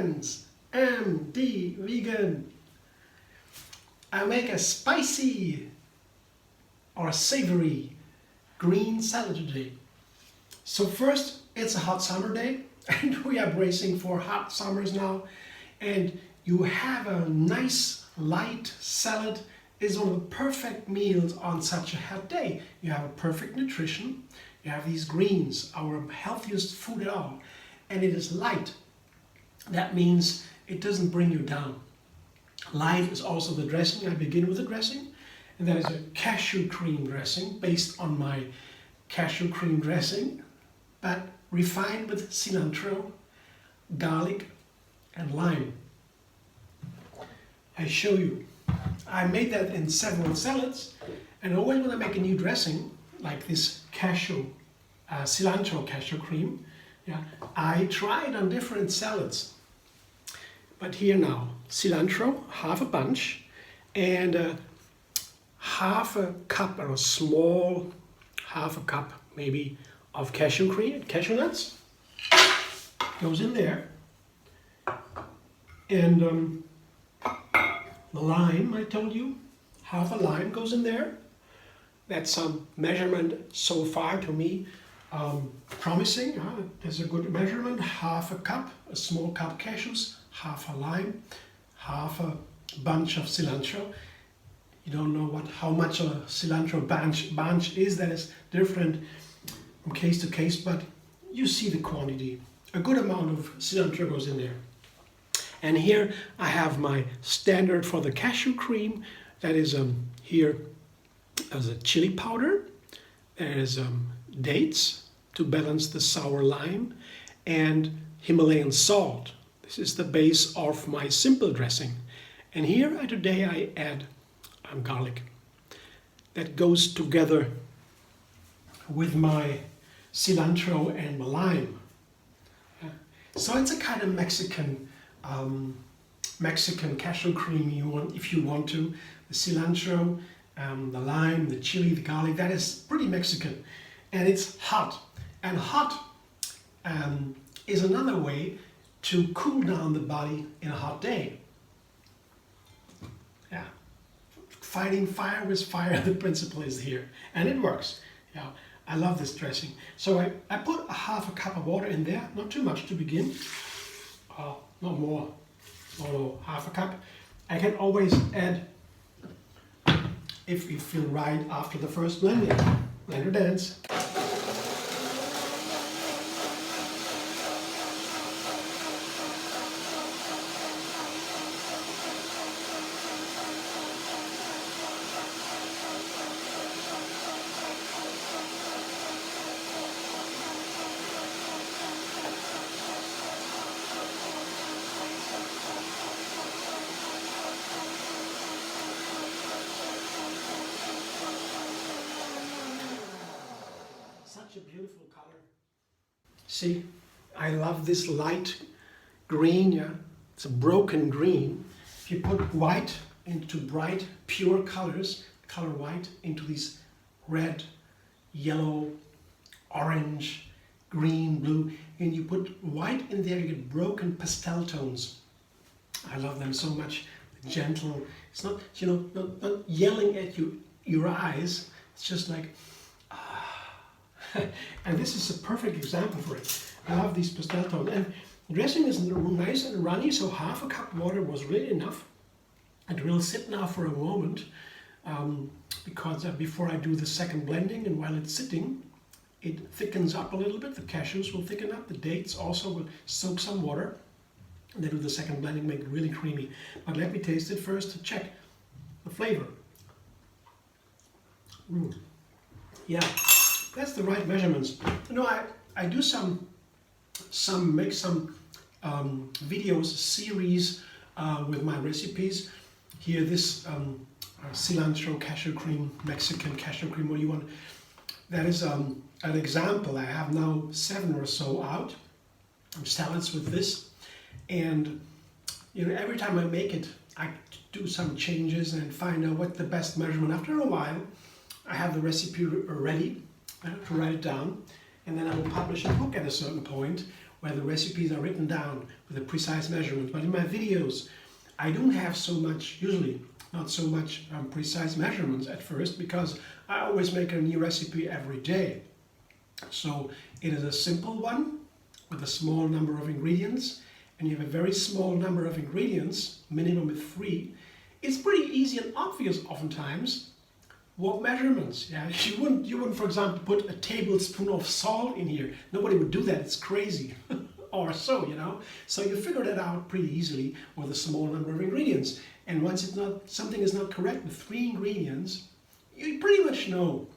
friends, MD Vegan. I make a spicy or savory green salad today. So first, it's a hot summer day and we are bracing for hot summers now, and you have a nice light salad is one of the perfect meals on such a hot day. You have a perfect nutrition, you have these greens, our healthiest food at all, and it is light. That means it doesn't bring you down. Light is also the dressing. I begin with the dressing, and that is a cashew cream dressing based on my cashew cream dressing, but refined with cilantro, garlic, and lime. I show you. I made that in several salads, and always when I make a new dressing, like this cashew, cilantro cashew cream, I try it on different salads. But here now, cilantro, half a bunch, and half a cup, or a small half a cup maybe, of cashew cream, cashew nuts, goes in there. And the lime, I told you, half a lime goes in there. That's some measurement so far to me promising. There's a good measurement. Half a cup, a small cup cashews, half a lime, half a bunch of cilantro. You don't know how much a cilantro bunch is. That is different from case to case, but you see the quantity. A good amount of cilantro goes in there. And here I have my standard for the cashew cream. That is here as a chili powder. There is dates to balance the sour lime, and Himalayan salt. This is the base of my simple dressing. And here today I add garlic. That goes together with my cilantro and my lime. So it's a kind of Mexican cashew cream if you want to. The cilantro, the lime, the chili, the garlic, that is pretty Mexican. And it's hot. And hot is another way to cool down the body in a hot day. Yeah. Fighting fire with fire, the principle is here. And it works. Yeah. I love this dressing. So I put a half a cup of water in there, not too much to begin. Not more. No, half a cup. I can always add, if you feel right, after the first blending. Blender dance. Such a beautiful color. See, I love this light green, yeah. It's a broken green. If you put white into bright, pure colors, color white into these red, yellow, orange, green, blue, and you put white in there, you get broken pastel tones. I love them so much. Gentle. It's not, not yelling at your eyes. It's just like, and this is a perfect example for it. I love these pastel tones. And dressing is nice and runny, so half a cup of water was really enough. It will sit now for a moment because before I do the second blending, and while it's sitting, it thickens up a little bit. The cashews will thicken up. The dates also will soak some water. And then do the second blending, make it really creamy. But let me taste it first to check the flavor. Yeah. That's the right measurements. I do make some videos, series with my recipes. Here, this cilantro cashew cream, Mexican cashew cream, what do you want? That is an example. I have now 7 or so out, salads with this. And every time I make it, I do some changes and find out what the best measurement. After a while, I have the recipe ready. To write it down, and then I will publish a book at a certain point where the recipes are written down with a precise measurement. But in my videos, I don't have so much, usually not so much precise measurements at first, because I always make a new recipe every day. So it is a simple one with a small number of ingredients, and you have a very small number of ingredients, minimum of 3. It's pretty easy and obvious oftentimes what measurements. Yeah, you wouldn't, for example, put a tablespoon of salt in here. Nobody would do that. It's crazy. Or so, you know. So you figure that out pretty easily with a small number of ingredients. And once something is not correct with 3 ingredients, you pretty much know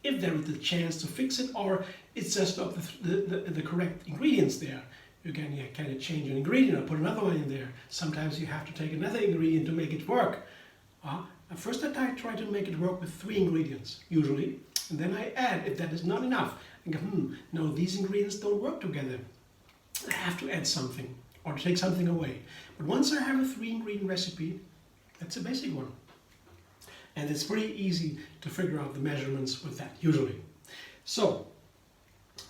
if there is a chance to fix it, or it's just not the correct ingredients there. You can kind of change an ingredient or put another one in there. Sometimes you have to take another ingredient to make it work. At first I try to make it work with 3 ingredients, usually, and then I add if that is not enough. And go, no, these ingredients don't work together. I have to add something or take something away. But once I have a 3-ingredient recipe, that's a basic one. And it's pretty easy to figure out the measurements with that, usually. So,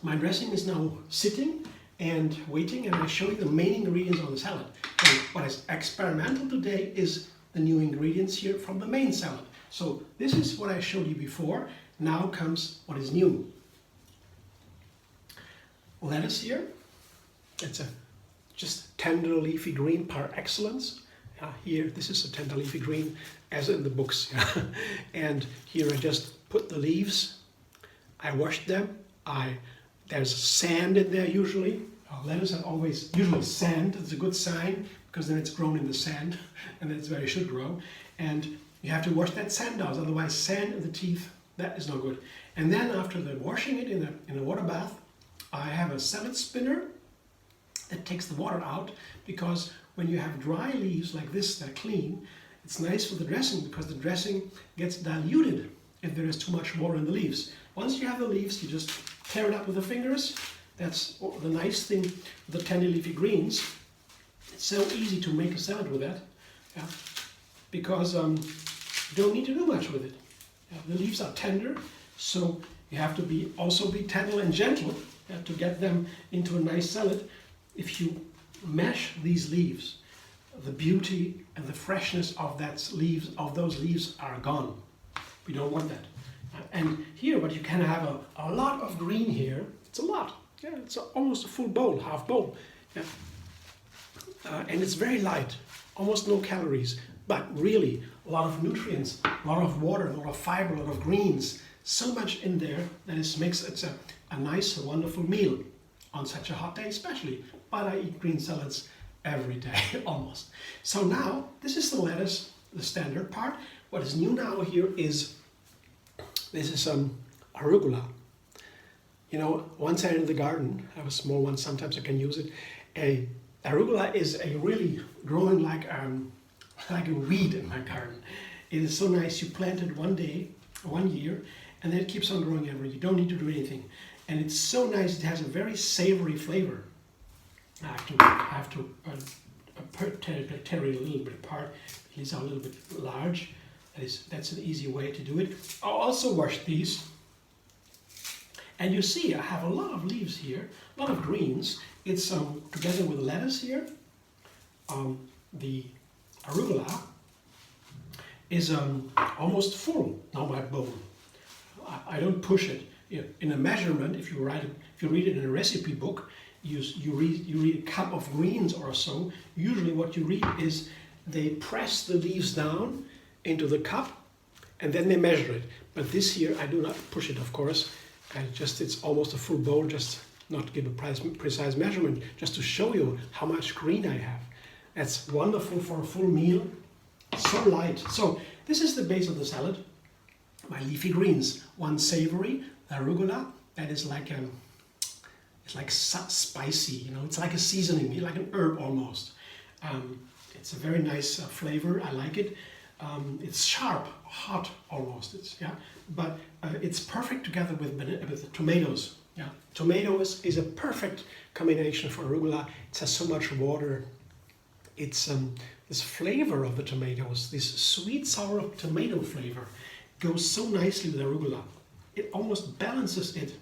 my dressing is now sitting and waiting, and I show you the main ingredients on the salad. And what is experimental today is the new ingredients here from the main salad. So this is what I showed you before. Now comes what is new. Lettuce here. It's a just tender leafy green par excellence. Here, this is a tender leafy green, as in the books. And here I just put the leaves. I washed them. There's sand in there usually. Lettuce are always usually sand. It's a good sign, because then it's grown in the sand, and that's where it should grow. And you have to wash that sand out, otherwise sand in the teeth, that is no good. And then after the washing it in a water bath, I have a salad spinner that takes the water out, because when you have dry leaves like this that are clean, it's nice for the dressing, because the dressing gets diluted if there is too much water in the leaves. Once you have the leaves, you just tear it up with the fingers. That's the nice thing with the tender leafy greens. It's so easy to make a salad with that, because you don't need to do much with it. The leaves are tender, so you have to also be tender and gentle to get them into a nice salad. If you mash these leaves, the beauty and the freshness of those leaves are gone. We don't want that. And here, but you can have a lot of green here. It's a lot. Yeah, it's almost a full bowl, half bowl. Yeah. And it's very light, almost no calories, but really a lot of nutrients, a lot of water, a lot of fiber, a lot of greens, so much in there that it makes it a nice, wonderful meal on such a hot day especially. But I eat green salads every day, almost. So now, this is the lettuce, the standard part. What is new now here is, this is arugula. You know, once I in the garden, I have a small one, sometimes I can use it. Arugula is really growing like a weed in my garden. It is so nice. You plant it 1 year, and then it keeps on growing every year. You don't need to do anything. And it's so nice. It has a very savory flavor. I have to tear it a little bit apart. These are a little bit large. That's an easy way to do it. I'll also wash these. And you see, I have a lot of leaves here, a lot of greens. It's together with lettuce here. The arugula is almost full now, my bowl. I don't push it in a measurement. If you read it in a recipe book, you read a cup of greens or so. Usually, what you read is they press the leaves down into the cup, and then they measure it. But this here, I do not push it, of course. It's almost a full bowl, just not to give a precise measurement, just to show you how much green I have. That's wonderful for a full meal, so light. So this is the base of the salad. My leafy greens, one savory, the arugula, that is like it's like spicy, you know, it's like a seasoning, like an herb almost. It's a very nice flavor, I like it. It's sharp, hot almost, but it's perfect together with the tomatoes. Yeah, tomatoes is a perfect combination for arugula. It has so much water. It's this flavor of the tomatoes, this sweet sour tomato flavor, goes so nicely with arugula. It almost balances it.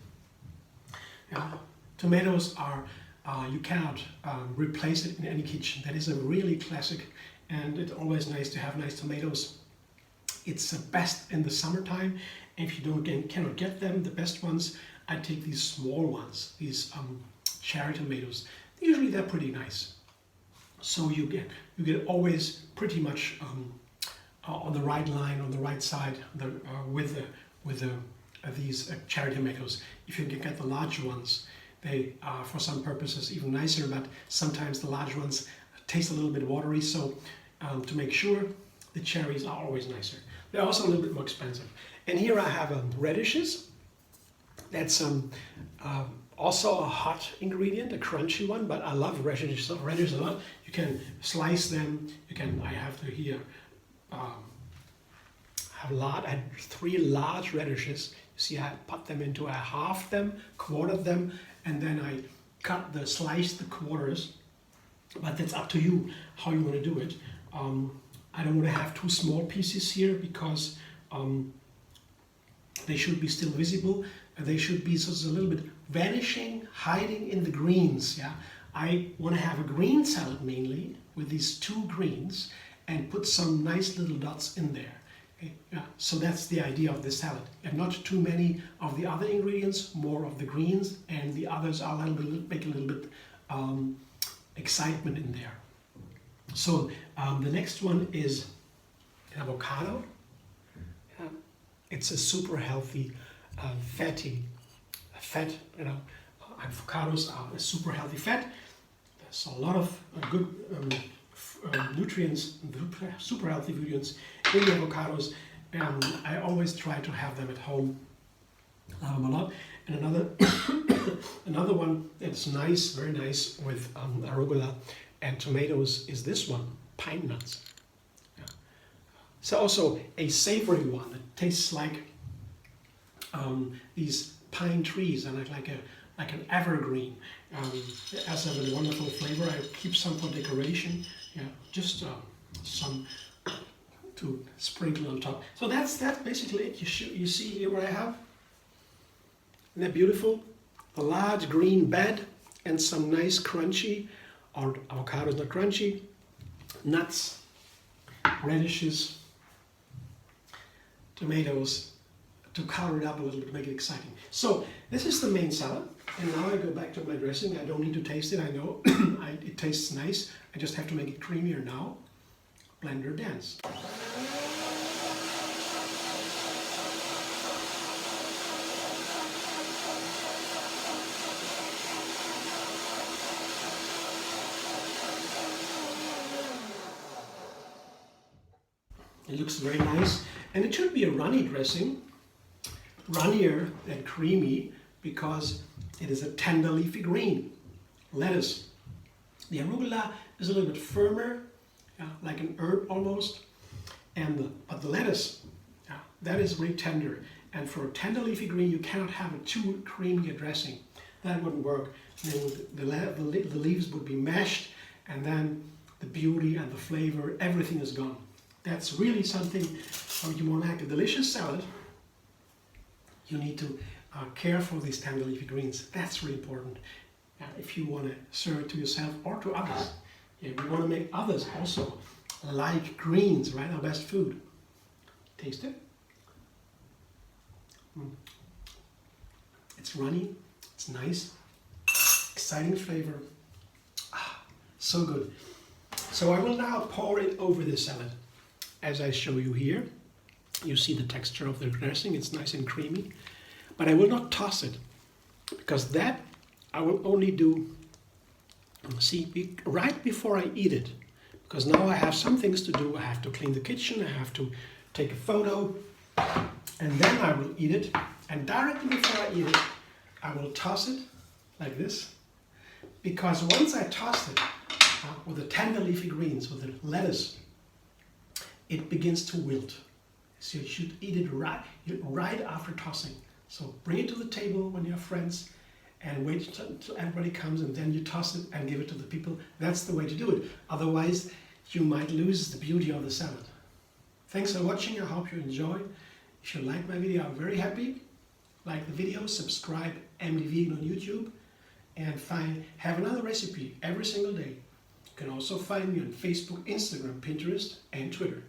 Tomatoes are, you cannot replace it in any kitchen. That is a really classic, and it's always nice to have nice tomatoes. It's best in the summertime. If you cannot get them, the best ones, I take these small ones, these cherry tomatoes. Usually they're pretty nice. So you get always pretty much on the right line, on the right side, with these cherry tomatoes. If you can get the larger ones, they are for some purposes even nicer, but sometimes the large ones taste a little bit watery. So to make sure, the cherries are always nicer. They're also a little bit more expensive. And here I have radishes. That's also a hot ingredient, a crunchy one, but I love radishes a lot. You can slice them. I have here I had 3 large radishes. You see, I put them into, I halved them, quartered them, and then I sliced the quarters. But that's up to you how you want to do it. I don't want to have 2 small pieces here because they should be still visible. They should be just a little bit vanishing, hiding in the greens. Yeah, I want to have a green salad mainly with these 2 greens and put some nice little dots in there. Okay? Yeah, so that's the idea of the salad. And not too many of the other ingredients, more of the greens, and the others are make a little bit excitement in there. So the next one is an avocado. It's a super healthy, fat. Avocados are a super healthy fat. There's a lot of good nutrients, super healthy nutrients in the avocados. I always try to have them at home. Love them a lot. And another one that's nice, very nice with arugula and tomatoes is this one, pine nuts. Yeah. So also a savory one. It tastes like these pine trees and like an evergreen. It has a wonderful flavor. I keep some for decoration. Yeah, just some to sprinkle on top. So that's basically it. You see here what I have. Isn't that beautiful? A large green bed and some nice crunchy, or avocados not crunchy, nuts, radishes, tomatoes, to color it up a little bit, make it exciting. So this is the main salad, and now I go back to my dressing. I don't need to taste it, I know. It tastes nice. I just have to make it creamier now. Blender dance. It looks very nice, and it should be a runny dressing, runnier than creamy, because it is a tender leafy green. Lettuce. The arugula is a little bit firmer, like an herb almost, but the lettuce, that is really tender. And for a tender leafy green, you cannot have a too creamy a dressing. That wouldn't work. The leaves would be mashed, and then the beauty and the flavor, everything is gone. That's really something, if you want to have a delicious salad, you need to care for these tender leafy greens. That's really important. If you want to serve it to yourself or to others. If you want to make others also like greens, right? Our best food. Taste it. It's runny, it's nice, exciting flavor. So good. So I will now pour it over the salad. As I show you here, you see the texture of the dressing, it's nice and creamy. But I will not toss it, because that I will only do, right before I eat it. Because now I have some things to do. I have to clean the kitchen, I have to take a photo, and then I will eat it. And directly before I eat it, I will toss it like this. Because once I toss it with the tender leafy greens, with the lettuce, it begins to wilt. So you should eat it right after tossing. So bring it to the table when you have friends and wait until everybody comes, and then you toss it and give it to the people. That's the way to do it. Otherwise, you might lose the beauty of the salad. Thanks for watching. I hope you enjoyed. If you like my video, I'm very happy. like the video, subscribe Emily Vegan on YouTube, and have another recipe every single day. You can also find me on Facebook, Instagram, Pinterest, and Twitter.